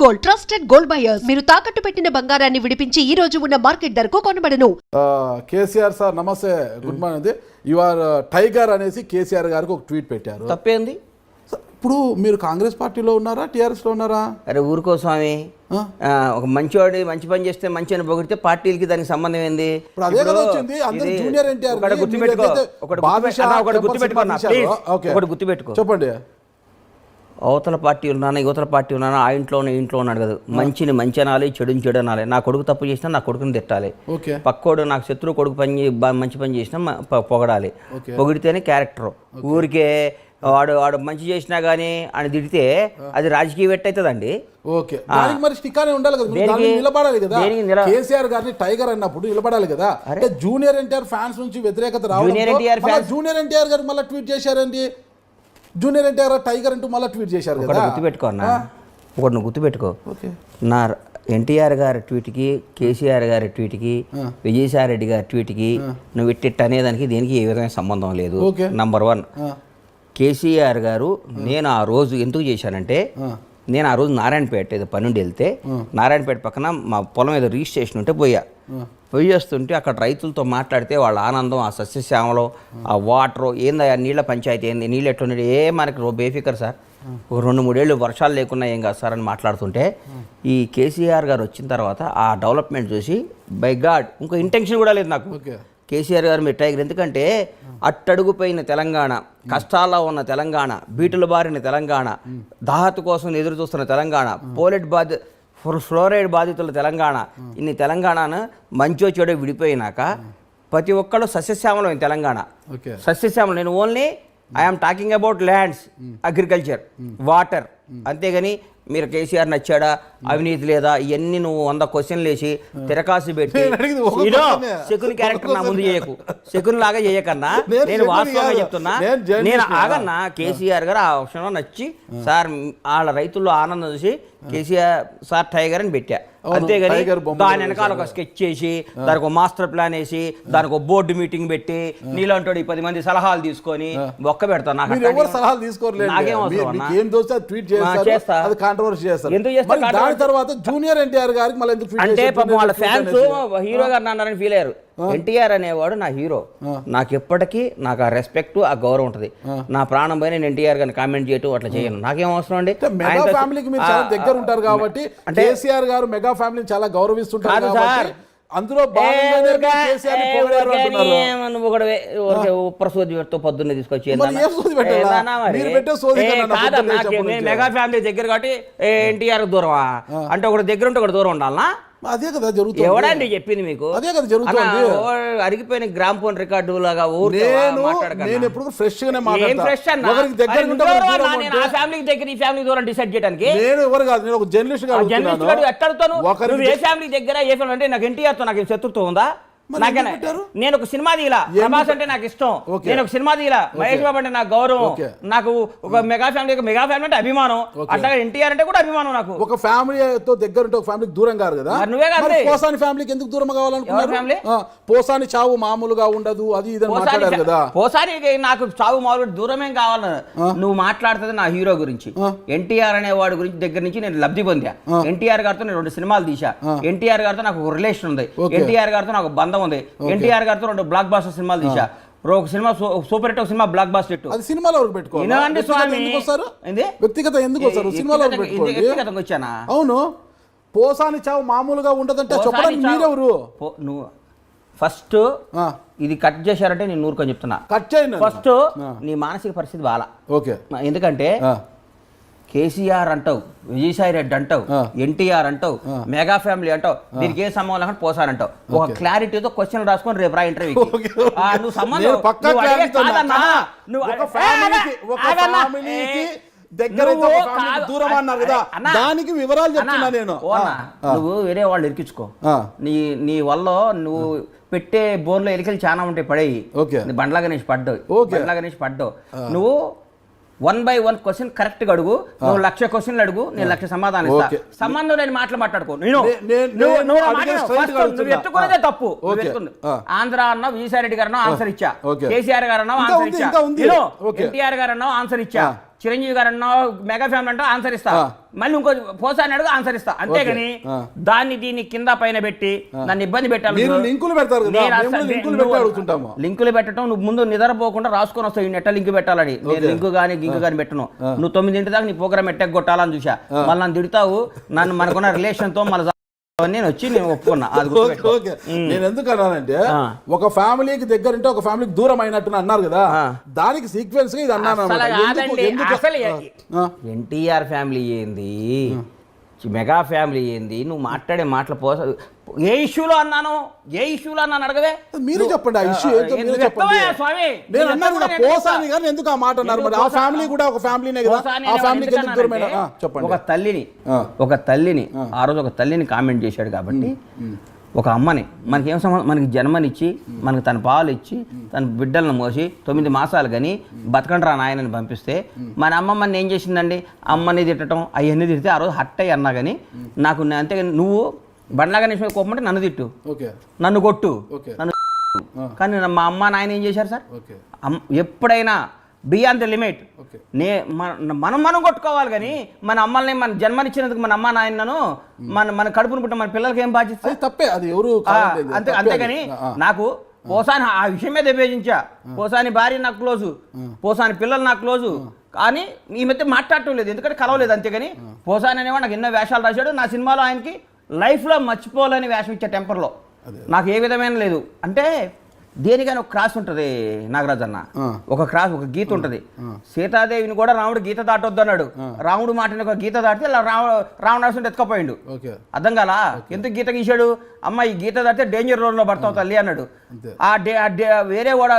Gold, trusted gold buyers. మీరు తాకట్టు పెట్టిన బంగారాన్ని విడిపించి ఈ రోజు ఉన్న మార్కెట్ ధరకు కొనబడను. కేసీఆర్ సార్ నమస్తే, good morning. You are tiger అనేసి కేసీఆర్ గారికి ఒక ట్వీట్ పెట్టారు. తప్పేంది? ఇప్పుడు మీరు కాంగ్రెస్ పార్టీలో ఉన్నారా, టీఆర్ఎస్ లో ఉన్నారా? అరే ఊరుకో స్వామి, ఒక మంచివాడు మంచి పని చేస్తే మంచి అని పొగిడితే పార్టీలకి దానికి సంబంధం ఏంది? గుర్తుపెట్టుకో, చెప్పండి. అవతల పార్టీ ఉన్నానా యువతల పార్టీ ఉన్నానా, ఆ ఇంట్లోనే ఇంట్లో ఉన్నాడు కదా. మంచిని మంచి అనాలి, చెడుని చెడు అనాలి. నా కొడుకు తప్పు చేసినా నా కొడుకుని తిట్టాలి. పక్కోడు నాకు శత్రువు కొడుకు మంచి పని చేసినా పొగడాలి. పొగిడితేనే క్యారెక్టర్. ఊరికే వాడు మంచి చేసినా కానీ అని తిడితే అది రాజకీయ వెట్ అవుతుందండి. ఓకే, మరి స్టికానే ఉండాలి కదా, నిలబడాలి కదా. కేసీఆర్ గారిని టైగర్ అన్నప్పుడు నిలబడాలి కదా. అంటే జూనియర్ ఎన్టీఆర్ ఫ్యాన్స్ నుంచి వ్యతిరేకత రావడం, జూనియర్ ఎన్టీఆర్ గారు మళ్ళీ ట్వీట్ చేశారండి. జూనియర్ ఎన్టీఆర్ టైగర్ అంటూ మళ్ళీ ట్వీట్ చేశారు కదా. గుర్తుపెట్టుకో అన్న, ఒకటి నువ్వు గుర్తుపెట్టుకో. నా ఎన్టీఆర్ గారి ట్వీట్కి, కేసీఆర్ గారి ట్వీట్కి, విజయసాయి రెడ్డి గారి ట్వీట్కి నువ్వు ఇట్టిట్ అనేదానికి దేనికి ఏ విధమైన సంబంధం లేదు. నంబర్ 1, కేసీఆర్ గారు నేను ఆ రోజు ఎందుకు చేశానంటే, నేను ఆ రోజు నారాయణపేట ఏదో పని నుండి వెళ్తే, నారాయణపేట పక్కన మా పొలం ఏదో రిజిస్ట్రేషన్ ఉంటే పోయి వస్తుంటే అక్కడ రైతులతో మాట్లాడితే వాళ్ళ ఆనందం, ఆ సస్యశ్యామలో, ఆ వాటరు ఏందా, నీళ్ళ పంచాయతీ ఏంది, నీళ్ళు ఎట్లున్నాడు, మనకి బేఫికర్ సార్, ఒక 2-3 ఏళ్ళు వర్షాలు లేకున్నా ఏం కాదు సార్ అని మాట్లాడుతుంటే, ఈ కేసీఆర్ గారు వచ్చిన తర్వాత ఆ డెవలప్మెంట్ చూసి బై గాడ్ ఇంకో ఇంటెన్షన్ కూడా లేదు నాకు. కేసీఆర్ గారు మీరు టైగర్, ఎందుకంటే అట్టడుగుపోయిన తెలంగాణ, కష్టాల్లో ఉన్న తెలంగాణ, బీటులు బారిన తెలంగాణ, దాహత కోసం ఎదురు చూస్తున్న తెలంగాణ, ఫ్లోరైడ్ బాధితుల తెలంగాణ, ఇన్ని తెలంగాణను మంచో చెడో విడిపోయినాక ప్రతి ఒక్కళ్ళు సస్యశ్యామలం తెలంగాణ. సస్యశ్యామలం, నేను only I'm talking about lands, agriculture, water. అంతేగాని మీరు కేసీఆర్ నచ్చాడా, అవినీతి లేదా, ఇవన్నీ నువ్వు 100 క్వశ్చన్లు వేసి తిరకాసు పెట్టి శకుని క్యారెక్టర్ నా ముందు చేయకు. శకుని లాగా చేయకన్నా, నేను వాస్తవంగా చెప్తున్నా. నేను ఆగన్నా, కేసీఆర్ గారు ఆ విషయంలో నచ్చి సార్ వాళ్ళ రైతుల్లో ఆనందం చూసి కేసీఆర్ సార్ టైగర్ అని పెట్టా. అంతేగాని దాని వెనకాల ఒక స్కెచ్ చేసి, దానికి ఒక మాస్టర్ ప్లాన్ వేసి, దానికి ఒక బోర్డు మీటింగ్ పెట్టి, నీలాంటి 10 మంది సలహాలు తీసుకొని బొక్క పెడతాను. జూనియర్ ఎన్టీఆర్ గారికి అంటే పాపం వాళ్ళ ఫ్యాన్స్ హీరో గారు అన్నారని ఫీల్ అయ్యారు. ఎన్టీఆర్ అనేవాడు నా హీరో, నాకు ఎప్పటికీ నాకు ఆ రెస్పెక్ట్, ఆ గౌరవం ఉంటుంది. నా ప్రాణం పైన నేను ఎన్టీఆర్ గారిని కామెంట్ చేయటం అట్లా చేయను, నాకేం అవసరం అండి. మెగా ఫ్యామిలీకి మీరు చాలా దగ్గర ఉంటారు కాబట్టి, కేసీఆర్ గారు మెగా ఫ్యామిలీని చాలా గౌరవిస్తుంటారు కాబట్టి అందులో పొద్దున్నే తీసుకొచ్చి మెగా ఫ్యామిలీ దగ్గర కాబట్టి ఎన్టీఆర్ దూరమా అంటే ఒకటి దగ్గర ఉంటే ఒకటి దూరం ఉండాలనా? అదే కదా జరుగుతుంది. ఎవడండి చెప్పింది మీకు? అదే కదా జరుగుతుంది. అరిగిపోయిన గ్రామ్ ఫోన్ రికార్డు లాగా నేను ఎప్పుడు ఫ్రెష్ గానే ఫ్యామిలీకి దగ్గర ఈ ఫ్యామిలీ దూరం డిసైడ్ చేయడానికి నేను ఎవరు కాదు, నేను ఒక జర్నలిస్ట్ గా ఎట్టడుతాను. నువ్వు ఏ ఫ్యామిలీ దగ్గర ఏ ఫ్యామిలీ అంటే నాకు ఎన్టీఆర్ తో నాకు శత్రుత్వం ఉందా? నేను ఒక సినిమా తీయలా, ప్రభాస్ అంటే నాకు ఇష్టం, నేను ఒక సినిమా తీయలా, మహేష్ బాబు అంటే నాకు గౌరవం, నాకు ఒక మెగా ఫ్యామిలీ అంటే అభిమానం, అట్లాగే ఎన్టీఆర్ అంటే కూడా అభిమానం. నాకు ఒక ఫ్యామిలీతో దగ్గర ఉంటే ఒక ఫ్యామిలీకి దూరం కాదు కదా. నువ్వే కాదు, పోసాని ఫ్యామిలీకి ఎందుకు దూరం కావాలనుకున్నారు? పోసాని చావు మామూలుగా ఉండదు, అది ఇది మాట్లాడారు కదా. పోసానికి నాకు చావు మామూలు దూరమేం కావాలి. నువ్వు మాట్లాడుతుంది నా హీరో గురించి, ఎన్టీఆర్ అనే వాడి గురించి దగ్గర నుంచి నేను లబ్ధి పొందా. ఎన్టీఆర్ గారితో నేను 2 సినిమాలు తీసా, ఎన్టీఆర్ గారితో నాకు ఒక రిలేషన్ ఉంది, ఎన్టీఆర్ గారితో నాకు బంధం ఉంది, ఎన్టీఆర్ గారితో 2 బ్లాక్ బాస్టర్ సినిమాలు తీసా. ఒక సినిమా సూపర్ హిట్, ఒక సినిమా బ్లాక్ బాస్టర్ హిట్. అది సినిమాలో పెట్టుకోవాలి. వ్యక్తిగత ఎందుకు వస్తారు? సినిమాలో వ్యక్తిగతంగా వచ్చానా? అవును, పోసాని చావు మామూలుగా ఉండదంటే చెప్పడానికి మీరెవరు? నువ్వు ఫస్ట్ ఇది కట్ చేశారంటే నేను నూరుకొని చెప్తున్నా. కట్ చేయండి. ఫస్ట్ నీ మానసిక పరిస్థితి బాలా. ఓకే, ఎందుకంటే కేసీఆర్ అంటావు, విజయసాయి రెడ్డి అంటావు, ఎన్టీఆర్ అంటావు, మెగా ఫ్యామిలీ అంటావు, దీనికి ఏ సంబంధం లేకుండా పోసానంటావు. ఒక క్లారిటీతో క్వశ్చన్ రాసుకొని రేపు రా ఇంటర్వ్యూ. నువ్వు సంబంధం దానికి వివరాలు చెప్తున్నా నేను. నువ్వు వేరే వాళ్ళు ఇరికించుకో, నీ వల్ల నువ్వు పెట్టే బోర్లో ఎలికలు చాలా ఉంటాయి, పడేయి. బండ్లా గణేష్ పడ్డావు. నువ్వు 1 by 1 క్వశ్చన్ కరెక్ట్ గా అడుగు. నువ్వు 1,00,000 క్వశ్చన్లు అడుగు, నేను 1,00,000 సమాధానం ఇస్తా. సంబంధం లేని మాటలు మాట్లాడుకో. నువ్వు ఎత్తుకునేదే తప్పు. ఆంధ్ర అన్నావు, విజయసాయి రెడ్డి గారు అన్నావు, ఆన్సర్ ఇచ్చా. కేసీఆర్ గారు అన్నావు, ఆన్సర్ ఇచ్చా. ఎన్టీఆర్ గారు అన్నావు, ఆన్సర్ ఇచ్చా. చిరంజీవి గారు అన్నావు, మెగా ఫ్యామిలీ అంటావు, ఆన్సర్ ఇస్తా. మళ్ళీ ఇంకో పోసాని అడుగు ఆన్సర్ ఇస్తా అంతేగాని దాన్ని దీన్ని కింద పైన పెట్టి నన్ను ఇబ్బంది పెట్టాలి. మీరు లింకులు పెడతారు కదా, మేము లింకులు పెట్టి అడుగుతుంటాము. లింకులు పెట్టడం నువ్వు ముందు నిద్రపోకుండా రాసుకొని వస్తావు. ఈ నెట్ట లింక్ పెట్టాలని నేను లింకు కానీ గింకు కానీ పెట్టను. నువ్వు 9 దాకా నీ ప్రోగ్రామ్ ఎట్టగొట్టాలని చూసా. మళ్ళీ నన్ను తిడతావు, నన్ను మనకున్న రిలేషన్ తో మళ్ళీ నేను వచ్చి నేను ఒప్పుకున్నా. నేను ఎందుకు అన్నానంటే ఒక ఫ్యామిలీకి దగ్గరంటే ఒక ఫ్యామిలీకి దూరం అయినట్టు అన్నారు కదా, దానికి సీక్వెన్స్ గా ఇది అన్నాను. ఎన్టీఆర్ ఫ్యామిలీ ఏంది, మెగా ఫ్యామిలీ ఏంది, నువ్వు మాట్లాడే మాటలు ఏ ఇష్యూలో అన్నాను, ఏ ఇష్యూలో అన్నాను అడగవే. మీరు చెప్పండి ఆ ఇష్యూ స్వామి. నేను అన్నాను కదా పోసాని కానీ ఎందుకు ఆ మాట అన్నారు? మరి ఆ ఫ్యామిలీ కూడా ఒక ఫ్యామిలీనే కదా, ఆ ఫ్యామిలీకి ఎందుకు దూరమైన? చెప్పండి. ఒక తల్లిని ఆ రోజు ఒక తల్లిని కామెంట్ చేశాడు కాబట్టి ఒక అమ్మని మనకేం సంబంధం, మనకి జన్మనిచ్చి మనకి తన పాలు ఇచ్చి తన బిడ్డలను మోసి 9 మాసాలు కానీ బతకండి రా నాయనని పంపిస్తే మన అమ్మమ్మని ఏం చేసిందండి? అమ్మని తిట్టడం అవన్నీ తిడితే ఆ రోజు హట్ అయ్యి అన్నా కానీ నాకు అంతేగాని నువ్వు బండ్లాగా నిమిషం కోపమంటే నన్ను తిట్టు, నన్ను కొట్టు, నన్ను కానీ మా అమ్మ నాయన ఏం చేశారు సార్? ఎప్పుడైనా బియాండ్ ద లిమిట్ మనం కొట్టుకోవాలి కానీ మన అమ్మల్ని మన జన్మనిచ్చినందుకు మన అమ్మ నాయనను మన కడుపును పుట్టిన మన పిల్లలకి ఏం బాధ్యత? తప్పే అది ఎవరు అంతేగాని నాకు పోసాని ఆ విషయం మీద విభేజించా. పోసాని భార్య నాకు క్లోజు, పోసాని పిల్లలు నాకు క్లోజు, కానీ ఈ మధ్య మాట్లాడటం లేదు ఎందుకంటే కలవలేదు. అంతేగాని పోసాని అనేవాడు నాకు ఎన్నో వేషాలు రాశాడు. నా సినిమాలో ఆయనకి లైఫ్లో మర్చిపోలేని వేషం ఇచ్చే టెంపర్లో నాకు ఏ విధమైన లేదు. అంటే దేనికైనా ఒక క్రాస్ ఉంటుంది నాగరాజ్ అన్న, ఒక క్రాస్ ఒక గీత ఉంటుంది. సీతాదేవిని కూడా రాముడు గీత దాటొద్దు అన్నాడు. రాముడు మాటని ఒక గీత దాటితే రావణాసుని ఎత్తుకపోయిండు. అర్థం కాలా ఎందుకు గీత గీశాడు? అమ్మ ఈ గీత దాటితే డేంజర్ రోడ్ లో పడతావు తల్లి అన్నాడు. వేరే కూడా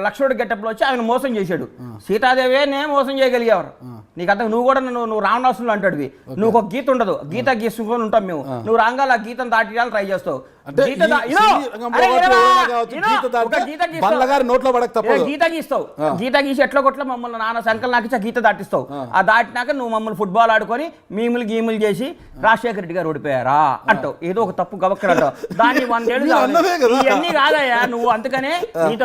లక్ష్మణుడు గెటప్లో వచ్చి ఆయన మోసం చేశాడు. సీతాదేవే నేను మోసం చేయగలిగేవారు. నీకు అర్థం, నువ్వు కూడా నువ్వు రావణాసులు అంటాడువి. నువ్వు ఒక గీత ఉండదు, గీత గీసుకొని ఉంటాం మేము. నువ్వు రాగాల గీతను దాటియాలని ట్రై చేస్తావు. గీత గీసి ఎట్లా కొట్ల మమ్మల్ని నాన్న సంకల్ నాకిచ్చా గీత దాటిస్తావు. ఆ దాటినాక నువ్వు మమ్మల్ని ఫుట్బాల్ ఆడుకొని మీములు గీములు చేసి రాజశేఖర రెడ్డి గారు ఓడిపోయారా అంటావు. ఏదో ఒక తప్పు గవక్కర అంటావు. దాన్ని 100 ఏళ్ళు ఇవన్నీ కాదయ్యా నువ్వు. అందుకనే గీత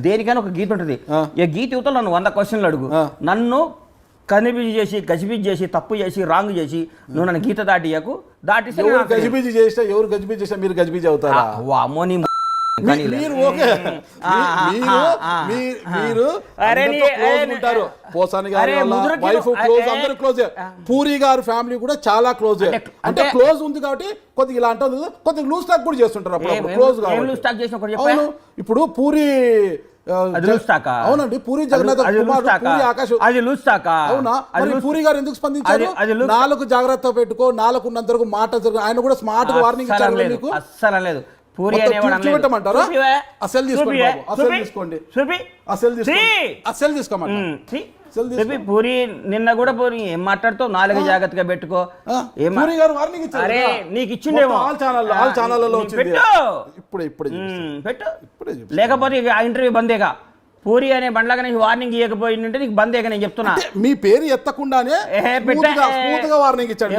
దేనికైనా ఒక గీత ఉంటుంది. ఈ గీత యువతలో నన్ను 100 క్వశ్చన్లు అడుగు. నన్ను కనిపిజి చేసి గజిబిజి చేసి తప్పు చేసి రాంగ్ చేసి నువ్వు నన్ను గీత దాటియకు. దాటిస్తే గజిబిజి చేసినా ఎవరు గజిబిజి చేసినా మీరు గజిబిజి అవుతారా? అమ్మో నీ పూరి గారు ఫ్యామిలీ కూడా చాలా క్లోజ్. అంటే క్లోజ్ ఉంది కాబట్టి కొద్దిగా ఇలా అంటుంది, కొద్దిగా లూజ్ టాక్ కూడా చేస్తుంటారు అప్పుడు క్లోజ్ కాబట్టి. ఇప్పుడు పూరి అవునండి, పూరి జగన్నాథ్ పూరి ఆకాశ్ అవునా? పూరి గారు ఎందుకు స్పందించారు? 4 జాగ్రత్త పెట్టుకో, 4 ఉన్నంత వరకు మాట. ఆయన కూడా స్మార్ట్ గా వార్నింగ్ ఇచ్చారు మీకు. అస్సలు లేదు. పూరి అనేవాడు అసలు తీసుకోమంటారు. పూరి నిన్న కూడా పూరి ఏం మాట్లాడుతావు? 4 జాగ్రత్తగా పెట్టుకో. అరే నీకు ఇచ్చిండేమో పెట్టు, లేకపోతే ఆ ఇంటర్వ్యూ బందేగా. పూరి అనే బండ్లాగా నీకు వార్నింగ్ ఇవ్వకపోయిందంటే నీకు బందేగా నేను చెప్తున్నా. మీ పేరు ఎత్తకుండానే స్మూత్ గా వార్నింగ్ ఇచ్చాడు.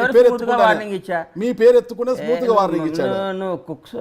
మీ పేరు ఎత్తుకుంటే స్మూత్ గా వార్నింగ్ ఇచ్చాడు. నువ్వు కుక్స్